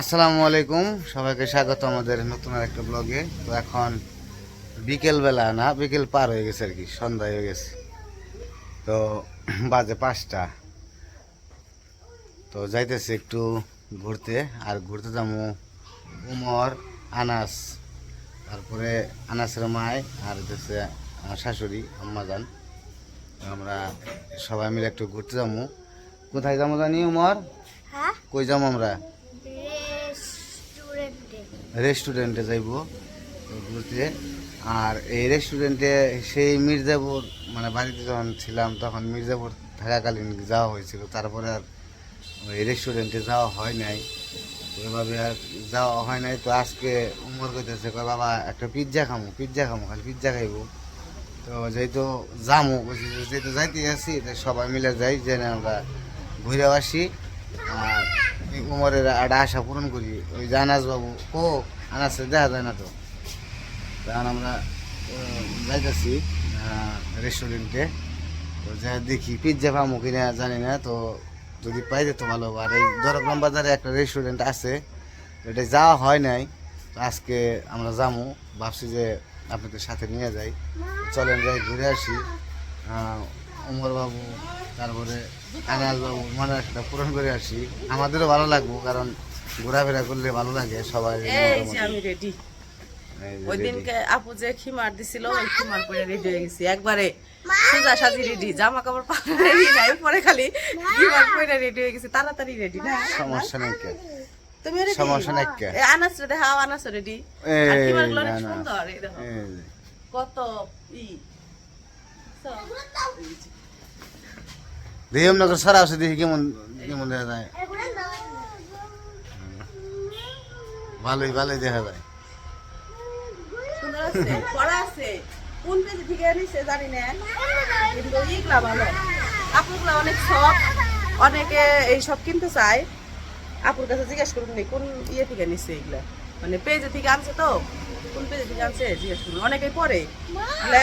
আসসালামু আলাইকুম, সবাইকে স্বাগত আমাদের নতুন একটা ব্লগে। তো এখন বিকেলবেলা না, বিকেল পার হয়ে গেছে আর কি, সন্ধ্যা হয়ে গেছে। তো বাজে 5টা। তো যাইতেছি একটু ঘুরতে, আর ঘুরতে যাবো উমর, আনাস, তারপরে আনাসের মায়, আর হচ্ছে আমার শাশুড়ি আম্মাজান। আমরা সবাই মিলে একটু ঘুরতে যাবো। কোথায় যাবো জানি উমর? হ্যাঁ, কই যাবো আমরা? রেস্টুরেন্টে। রেস্টুরেন্টে যাইব ঘুরতে। আর এই রেস্টুরেন্টে সেই মির্জাপুর, মানে বাড়িতে যখন ছিলাম তখন মির্জাপুর থাকাকালীন যাওয়া হয়েছিল, তারপরে আর ওই রেস্টুরেন্টে যাওয়া হয় নাই, ওইভাবে আর যাওয়া হয় নাই। তো আজকে উমর কইতেছে, কয় বাবা একটা পিৎজা খামো, পিৎজা খামো, খালি পিৎজা খাইবো। তো যেহেতু যামো, যেহেতু যাইতে আসি, তাই সবাই মিলে যাই, যে আমরা ঘুরে আসি। আর এই উমরের একটা আশা পূরণ করি। ওই যে আনাস বাবু, ও আনাসে দেখা যায় না তো। তখন আমরা যাইতেছি রেস্টুরেন্টে। তো যা দেখি পিৎজা পাবো কিনা জানি না, তো যদি পাই যেত ভালো। আর এই দরগ্রাম বাজারে একটা রেস্টুরেন্ট আছে, এটা যাওয়া হয় নাই। তো আজকে আমরা যাবো, ভাবছি যে আপনাদের সাথে নিয়ে যাই। চলেন যাই, ঘুরে আসি। উমর বাবু, তারপরে আনাস বাবু মনে একটা পূরণ করে আসি, আমাদেরও ভালো লাগবো, কারণ ঘোরাফেরা করলে ভালো লাগে সবাই। এই যে আমি রেডি। এই যে ওই ready। দিনকে আপু যে খিমার দিছিল ওই খিমার পরে রেডি হয়ে গেছি একবারে সোজা সাজি রেডি, জামা কাপড় রেডি নাই, পরে খালি খিমার পরে রেডি হয়ে গেছি, তাড়াতাড়ি রেডি না। সমস্যা নেই কে, তুমি রেডি? সমস্যা নাই কে। এ আনাস রে দেখাও, আনাস রেডি। আর এই খিমার গুলো অনেক না, না। সুন্দর, এই দেখো এই যে। কত ই দেখি আমরা তো সারা আছে, দেখি কেমন কেমন দেখা যায়। ভালোই ভালোই দেখা যায়। সুন্দর আছে, পড়া আছে। কোন পেজ থেকে আনিছে জানি না, কিন্তু ইগলা ভালো। আপুগুলা অনেক শখ, অনেকে এই সব কিনতে চায়। আপুর কাছে জিজ্ঞেস করুন নি কোন ইয়ে থেকে নিচ্ছে এগুলা, মানে পেজে থেকে আনছে, তো কোন পেজে থেকে আনছে জিজ্ঞেস করুন। অনেকেই পরে মানে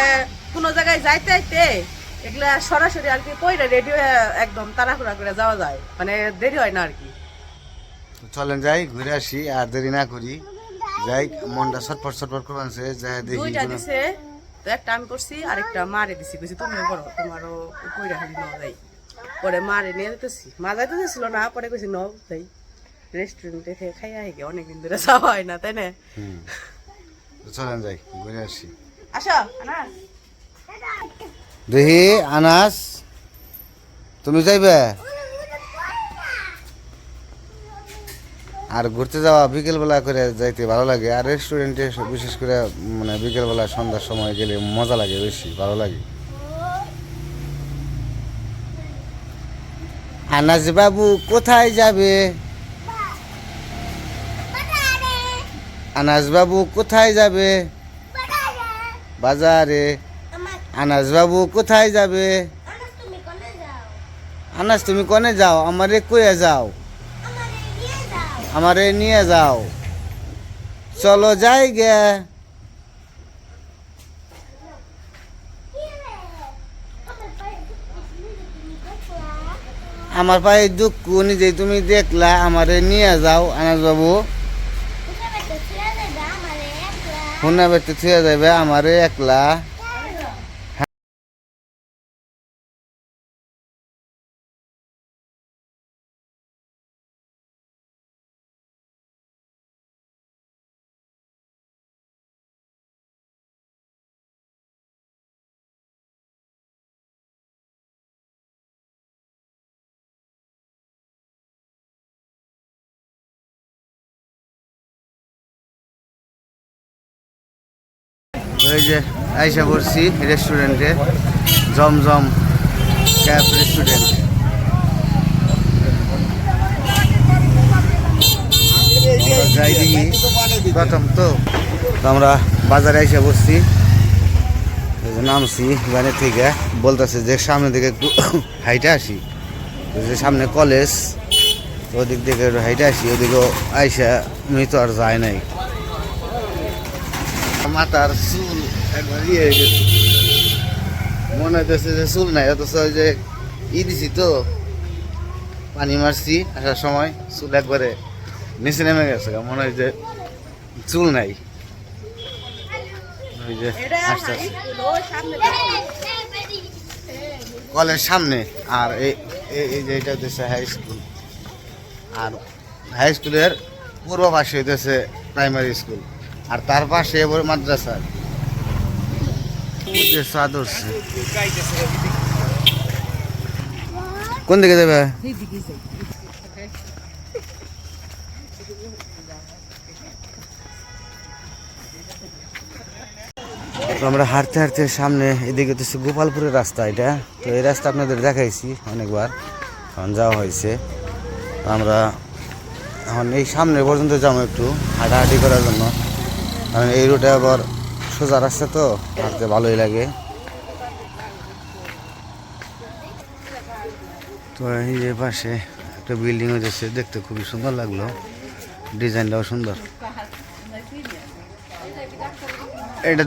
কোনো জায়গায় যাইতে যাইতে এগুলা সরাসরি আর কি পয়রা রেডি হয়ে একদম তাড়াহুড়া করে যাওয়া যায়, মানে দেরি হয় না আর কি। তো চলেন যাই, ঘুরে আসি, আর দেরি না করি। যাই, মনটা ছটফট ছটফট করে আনছে, যাই দেখি দুইটা কোনো- দিছে, তো একটা আমি করছি আর একটা মারে দিছি, কইছি তুমিও করো, তোমারও পয়রা খালি নাও যাই। পরে মারে নিয়ে যেতেছি, মা যাইতে দিছিল না, পরে কইছি নাও যাই। রেস্টুরেন্টে থেকে খাইয়া আগে অনেকদিন ধরে যাওয়া হয় না, তাই না? হুম। তো চলেন যাই, ঘুরে আসি। আসো আনাস। দেখি আনাস, তুমি যাইবে? আর ঘুরতে যাওয়া বিকেলবেলা করে যাইতে ভালো লাগে, আর রেস্টুরেন্টে বিশেষ করে মানে বিকেলবেলা সন্ধ্যার সময় গেলে মজা লাগে, বেশি ভালো লাগে। আনাস বাবু কোথায় যাবে? আনাস বাবু কোথায় যাবে? বাজারে। আনাস বাবু কোথায় যাবে? আনাস তুমি কোনে যাও? আমারে কয়ে যাও, আমারে নিয়ে যাও। চলো যাই গে। আমার পায়ে দুঃখ নিজেই তুমি দেখলা, আমারে নিয়ে যাও আনাস বাবু। হুনা বেতে থুয়ে যাবে আমারে একলা। ওই যে আইসা পড়ছি রেস্টুরেন্টে, জমজম ক্যাব রেস্টুরেন্ট। যাই দেখি, প্রথম তো আমরা বাজারে আইসা পড়ছি, এই যে নামছি গাড়ি থেকে, বলতেছে যে সামনে দিকে একটু হাইটে আসি, যে সামনে কলেজ, ওদিক থেকে একটু হাইটে আসি। ওদিকেও আইসা মৃত আর যায় নাই। মাথার চুল একবার ইয়ে হয়ে গেছে, মনে হইতেছে যে চুল নাই, অথচ ওই যে দিছি তো পানি মারছি আসার সময়, চুল একবারে নিচে নেমে গেছে মনে হয় যে চুল নাই ওই যে এটা আস্তে হাই আস্তে স্কুল ওই সামনে কলের সামনে আর এই যে এটা হচ্ছে হাই স্কুল আর হাই স্কুলের পূর্ব পাশে হইতেছে প্রাইমারি স্কুল আর তার পাশে এবার মাদ্রাসা চাদর কোন দিকে যাবে তো আমরা হাঁটতে হাঁটতে সামনে এদিকে হচ্ছে গোপালপুরের রাস্তা এটা তো এই রাস্তা আপনাদের দেখাইছি অনেকবার এখন যাওয়া হয়েছে তো আমরা এখন এই সামনে পর্যন্ত যাবো একটু হাঁটাহাঁটি করার জন্য কারণ এই রুটে আবার সোজা রাস্তা তো হাঁটতে ভালোই লাগে তো এই যে পাশে একটা বিল্ডিং হয়েছে দেখতে খুবই সুন্দর লাগলো ডিজাইনটাও সুন্দর এটা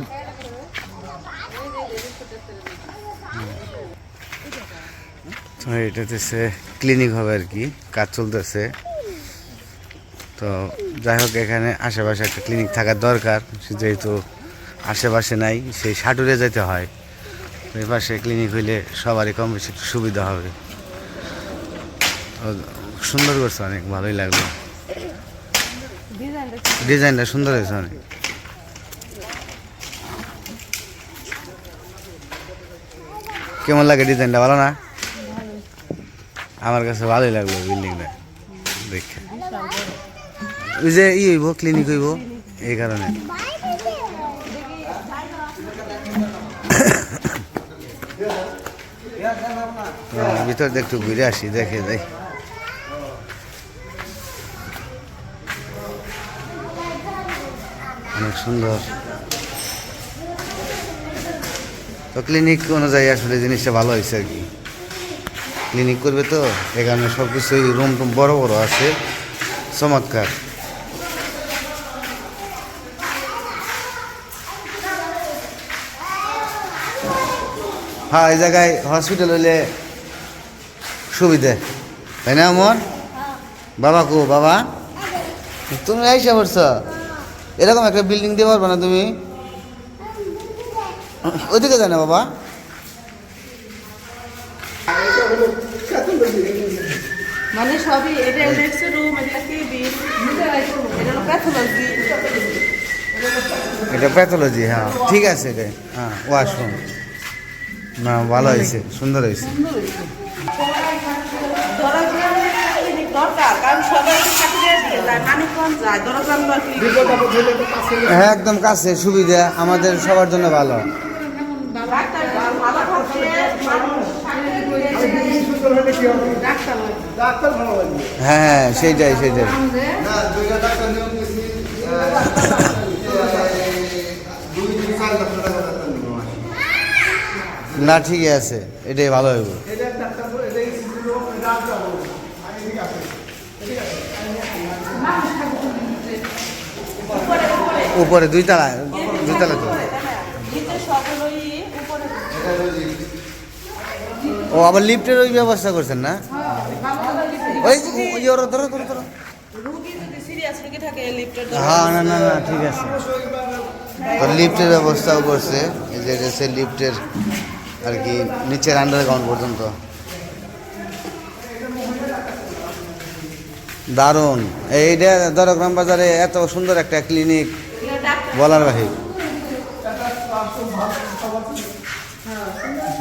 তো এটা হচ্ছে ক্লিনিক হবে আর কি কাজ চলতেছে তো যাই হোক এখানে আশেপাশে একটা ক্লিনিক থাকার দরকার যেহেতু আশেপাশে নাই সেই সাটুরে যেতে হয় তো এই পাশে ক্লিনিক হইলে সবারই কম বেশি একটু সুবিধা হবে তো সুন্দর করছে অনেক ভালোই লাগলো ডিজাইনটা সুন্দর হয়েছে অনেক কেমন লাগে ডিজাইনটা ভালো না আমার কাছে ভালোই লাগলো বিল্ডিংটা দেখে ওই যে হইব ক্লিনিক হইব এই কারণে ভিতর দিয়ে একটু ঘুরে আসি দেখে যাই অনেক সুন্দর তো ক্লিনিক অনুযায়ী আসলে জিনিসটা ভালো হয়েছে আর কি ক্লিনিক করবে তো এখানে সব কিছুই রুম টুম বড় বড় আছে চমৎকার হ্যাঁ এই জায়গায় হসপিটাল হইলে সুবিধে তাই না আমার বাবা কো বাবা তুমি আইসা পড়ছ এরকম একটা বিল্ডিং দিয়ে পারবে না তুমি ওইদিকে যায় না বাবা মানে সবই এটা হচ্ছে রুম এটা কেবিন এটা হলো প্যাথোলজি এটা প্যাথোলজি হ্যাঁ ঠিক আছে রে হ্যাঁ ওয়াশরুম না ভালো হয়েছে সুন্দর হয়েছে দরকার কারণ সবাই চাকরি দিয়ে যায় মানিকগঞ্জ যায় দরকার হ্যাঁ একদম কাছে সুবিধা আমাদের সবার জন্য ভালো ডাক্তার ভালো থাকছে হ্যাঁ হ্যাঁ সেইটাই সেইটাই না ঠিকই আছে এটাই ভালো হইব উপরে দুইতলা দুইতলা তো ও আবার লিফটের ওই ব্যবস্থা করছেন না ওই ধরো ধরো ধরো ধরো হ্যাঁ না না না ঠিক আছে লিফটের ব্যবস্থাও করছে এই যে এটা লিফটের আর কি নিচের আন্ডারগ্রাউন্ড পর্যন্ত দারুণ এইটা দরগ্রাম বাজারে এত সুন্দর একটা ক্লিনিক বলার বাহির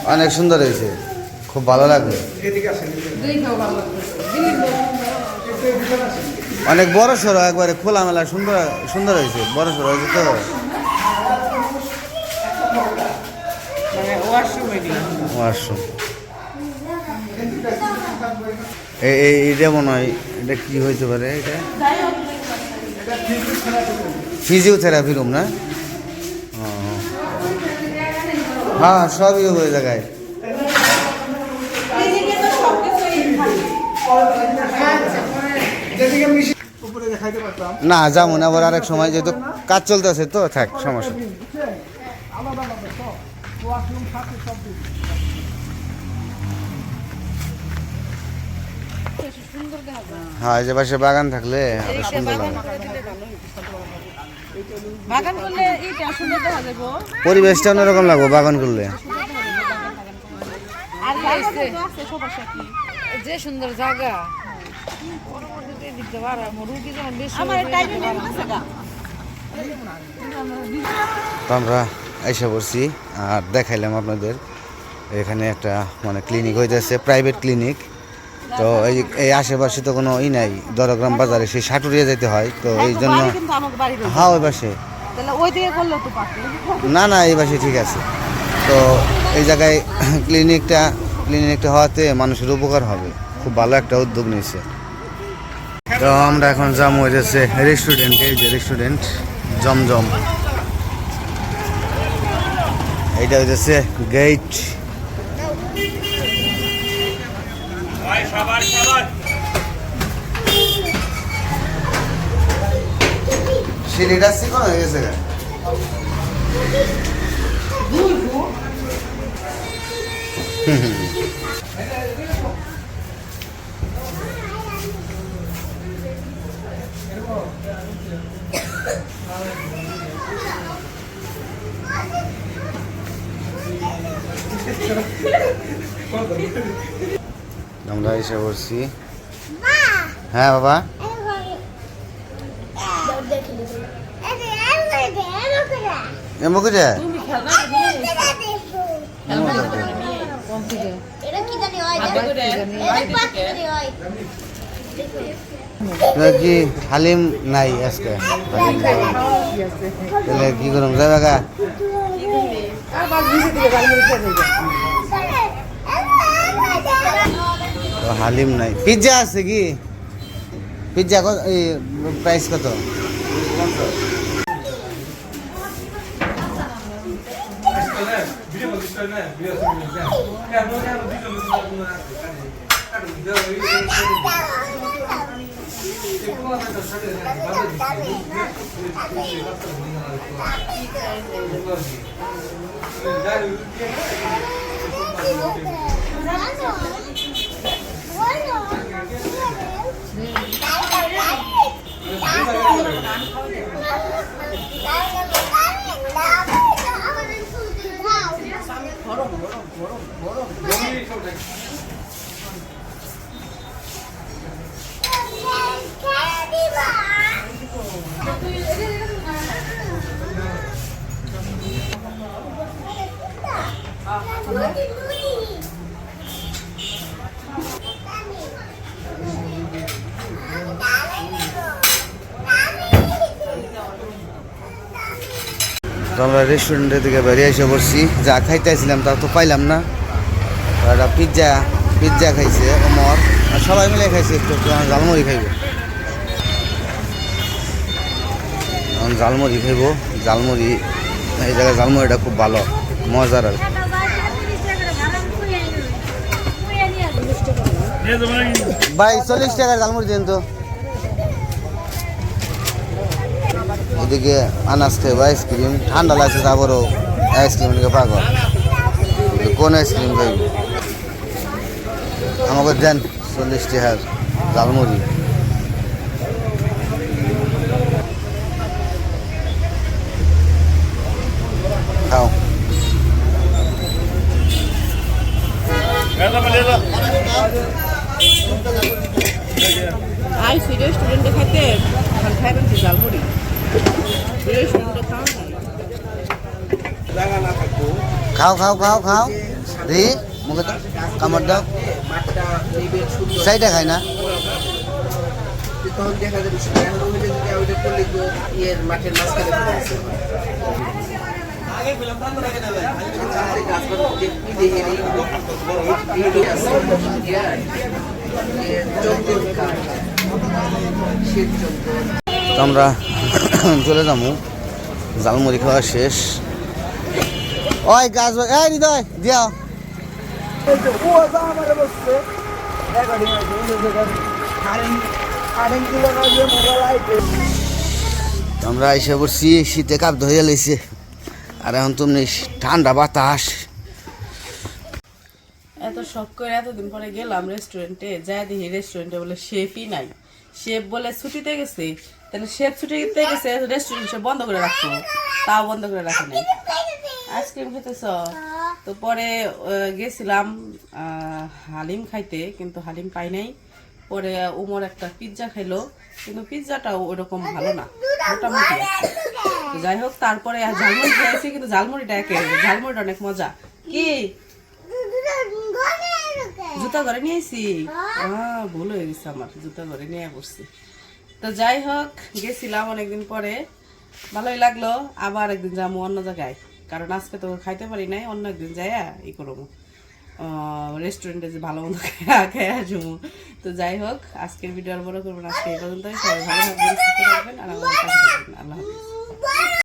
অনেক সুন্দর হয়েছে খুব ভালো লাগলো অনেক বড় সড়ো একবারে খোলামেলা সুন্দর সুন্দর হয়েছে বড় সড়ো হয়েছে তো ওয়াশরুম এইটা মনে হয় এটা কি হইতে পারে এটা ফিজিওথেরাপি রুম না হ্যাঁ সবই ওই জায়গায় না যেমন আবার আরেক সময় যেহেতু কাজ চলতেছে তো থাক সমস্যা হ্যাঁ, এই যে পাশে বাগান থাকলে আরো সুন্দর লাগে। বাগান করলে এইটা সুন্দর দেখা যাবো। পরিবেশটা অন্যরকম লাগবে বাগান করলে। আর জায়গা তো আছে সবার সাথে। যে সুন্দর জায়গা পরবর্তীতে দিতে পারে রুগী যখন বেশি আমার টাইমে মেন আছে গা। তো আমরা এসে পড়ছি আর দেখাইলাম আপনাদের এখানে একটা মানে ক্লিনিক হইতেছে, প্রাইভেট ক্লিনিক। তো এই আশেপাশে তো কোনো নাই, দরগ্রাম বাজারে সেই সাটুরিয়া যেতে হয়, তো এই জন্য। বাড়ি কিন্তু আমাকে বাড়ি রয়েছে। হ্যাঁ, ওই পাশে। তাহলে ওই দিকে করলে তো পারতে। না এই পাশে ঠিক আছে। তো এই জায়গায় ক্লিনিকটা হওয়াতে মানুষের উপকার হবে, খুব ভালো একটা উদ্যোগ নিয়েছে। তো আমরা এখন যাবো হইতেছে রেস্টুরেন্টে, এই যে রেস্টুরেন্ট জমজম, এইটা হইতেছে গেট। সিঁড়িটা চিকন হয়ে গেছে গা। আমরা এসে পড়ছি। হ্যাঁ বাবা, এমন করে তুমি খেলনা নিয়ে এটা কি জানি হয় কি হালিম নাই আজকে? হালিম নাই। তাহলে কি করুন, যাবে গা? তো হালিম নাই, পিৎজা আছে কি? পিৎজা কত, এই প্রাইস কত? তো আমরা রেস্টুরেন্টের দিকে বেরিয়ে এসে পড়ছি। যা খাইতেছিলাম তা তো পাইলাম না। একটা পিৎজা খাইছে ওমর, আর সবাই মিলে খাইছে। একটু ঝালমুড়ি খাইব, এখন ঝালমুড়ি খাইব। ঝালমুড়ি, এই জায়গায় ঝালমুড়িটা খুব ভালো, মজার। আর ভাই 40 টাকার ঝালমুড়ি দিন তো। এদিকে আনাজ খাইব, আইসক্রিম ঠান্ডা লাগছে, তারপরও আইসক্রিম দিকে পাগল। কোন আইসক্রিম খাইব? আমাকে দেন 40 টাকার ঝালমুড়ি। খাও। আইসি রেস্টুরেন্টে খাইতে, এখন খাইবেন কি ঝালমুড়ি? রেস্টুরেন্টে খাওয়া খাও রে, মুখে তো কামড় দাও। সাইডে খাই না। দেখা যাবে মাঠের মাঝখানে তো আমরা চলে যাবো, ঝালমুড়ি খাওয়া শেষ। ওই গাছ, এই হৃদয় দিও। আমরা এসে পড়ছি, শীতে কাপ ধরে লাইছে, আর এখন তুমি ঠান্ডা বাতাস। এত শখ করে এতদিন পরে গেলাম রেস্টুরেন্টে, যাই দেখি রেস্টুরেন্টে বলে শেফই নাই। শেফ বলে ছুটিতে গেছে। তাহলে শেফ ছুটিতে গেছে, রেস্টুরেন্ট সে বন্ধ করে রাখতো, তাও বন্ধ করে রাখে নাই। আইসক্রিম খেতেছ? তো পরে গেছিলাম হালিম খাইতে, কিন্তু হালিম পাই নাই। পরে উমর একটা পিৎজা খাইলো, কিন্তু পিৎজাটাও ওইরকম ভালো না, মোটামুটি আছে। তো যাই হোক, তারপরে ঝালমুড়ি খেয়েছি, কিন্তু ঝালমুড়িটা ঝালমুড়িটা অনেক মজা। কি জুতা ঘরে নিয়ে আইসি? ভুল হয়ে গেছে আমার, জুতা ঘরে নিয়ে পড়ছি। তো যাই হোক, গেছিলাম অনেকদিন পরে, ভালোই লাগলো। আবার একদিন যাবো অন্য জায়গায়, কারণ আজকে তো খাইতে পারি নাই। অন্য একদিন যাই ই করবো, রেস্টুরেন্টে যে ভালো মন্দ খেয়ে আসবো। তো যাই হোক, আজকের ভিডিও আর বড় করবো না, আজকে এই পর্যন্তই। সবাই ভালো থাকবেন, সুস্থ থাকবেন, আর আমাদের পাশে থাকবেন। আল্লাহ হাফিজ।